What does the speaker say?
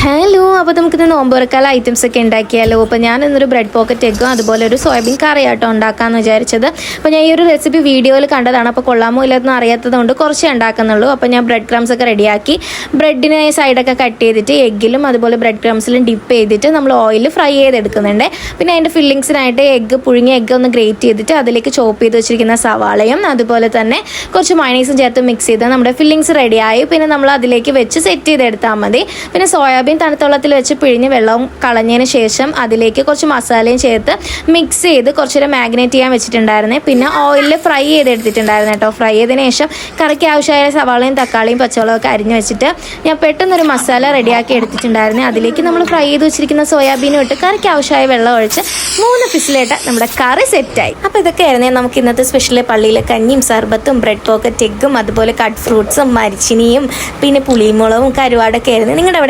Hello, അപ്പോൾ നമുക്കിന്ന് നോമ്പുറക്കാല items ഒക്കെ ഉണ്ടാക്കിയാലോ. അപ്പോൾ ഞാൻ ഇന്നൊരു ബ്രെഡ് പോക്കറ്റ് എഗ്ഗും അതുപോലെ ഒരു സോയാബീൻ കറി ആട്ടോ ഉണ്ടാക്കാമെന്ന് വിചാരിച്ചത്. അപ്പോൾ ഞാൻ ഈ ഒരു റെസിപ്പി വീഡിയോയിൽ കണ്ടതാണ്. അപ്പോൾ കൊള്ളാമോ ഇല്ലെന്ന് അറിയാത്തത് കൊണ്ട് കുറച്ചേ ഉണ്ടാക്കുന്നുള്ളൂ. അപ്പോൾ ഞാൻ ബ്രെഡ് ക്രംസ് ഒക്കെ റെഡിയാക്കി ബ്രെഡിനെ സൈഡൊക്കെ കട്ട് ചെയ്തിട്ട് എഗ്ഗിലും അതുപോലെ ബ്രെഡ് ക്രംസിലും ഡിപ്പ് ചെയ്തിട്ട് നമ്മൾ ഓയിലിൽ ഫ്രൈ ചെയ്തെടുക്കുന്നുണ്ട്. പിന്നെ അതിൻ്റെ ഫില്ലിങ്സിനായിട്ട് പുഴുങ്ങിയ എഗ്ഗ് ഒന്ന് ഗ്രേറ്റ് ചെയ്തിട്ട് അതിലേക്ക് ചോപ്പ് ചെയ്ത് വെച്ചിരിക്കുന്ന സവാളയും അതുപോലെ തന്നെ കുറച്ച് മയോണൈസും ചേർത്ത് മിക്സ് ചെയ്ത് നമ്മുടെ ഫില്ലിങ്സ് റെഡിയായി. പിന്നെ നമ്മൾ അതിലേക്ക് വെച്ച് സെറ്റ് ചെയ്തെടുത്താൽ മതി. പിന്നെ സോയാബീൻ തണുത്ത വെള്ളത്തിൽ വെച്ച് പിഴിഞ്ഞ് വെള്ളം കളഞ്ഞതിന് ശേഷം അതിലേക്ക് കുറച്ച് മസാലയും ചേർത്ത് മിക്സ് ചെയ്ത് കുറച്ച് നേരം മാഗ്നേറ്റ് ചെയ്യാൻ വെച്ചിട്ടുണ്ടായിരുന്നേ. പിന്നെ ഓയിലിൽ ഫ്രൈ ചെയ്തെടുത്തിട്ടുണ്ടായിരുന്നു കേട്ടോ. ഫ്രൈ ചെയ്തതിന് ശേഷം കറിക്ക് ആവശ്യമായ സവാളയും തക്കാളിയും പച്ചമുളകൊക്കെ അരിഞ്ഞ് വെച്ചിട്ട് ഞാൻ പെട്ടെന്നൊരു മസാല റെഡിയാക്കി എടുത്തിട്ടുണ്ടായിരുന്നു. അതിലേക്ക് നമ്മൾ ഫ്രൈ ചെയ്ത് വെച്ചിരിക്കുന്ന സോയാബീനും ഇട്ട് കറിക്ക് ആവശ്യമായ വെള്ളം ഒഴിച്ച് 3 ഫിസിലിട്ട് നമ്മുടെ കറി സെറ്റായി. അപ്പോൾ ഇതൊക്കെയായിരുന്നേ നമുക്ക് ഇന്നത്തെ സ്പെഷ്യൽ. പള്ളിയിലെ കഞ്ഞിയും സർബത്തും ബ്രെഡ് പോക്കറ്റ് എഗ്ഗും അതുപോലെ കട്ട് ഫ്രൂട്ട്സും മരിച്ചിനിയും പിന്നെ പുളിമുളകും കരുവാടൊക്കെ ആയിരുന്നു. നിങ്ങളുടെ അവിടെ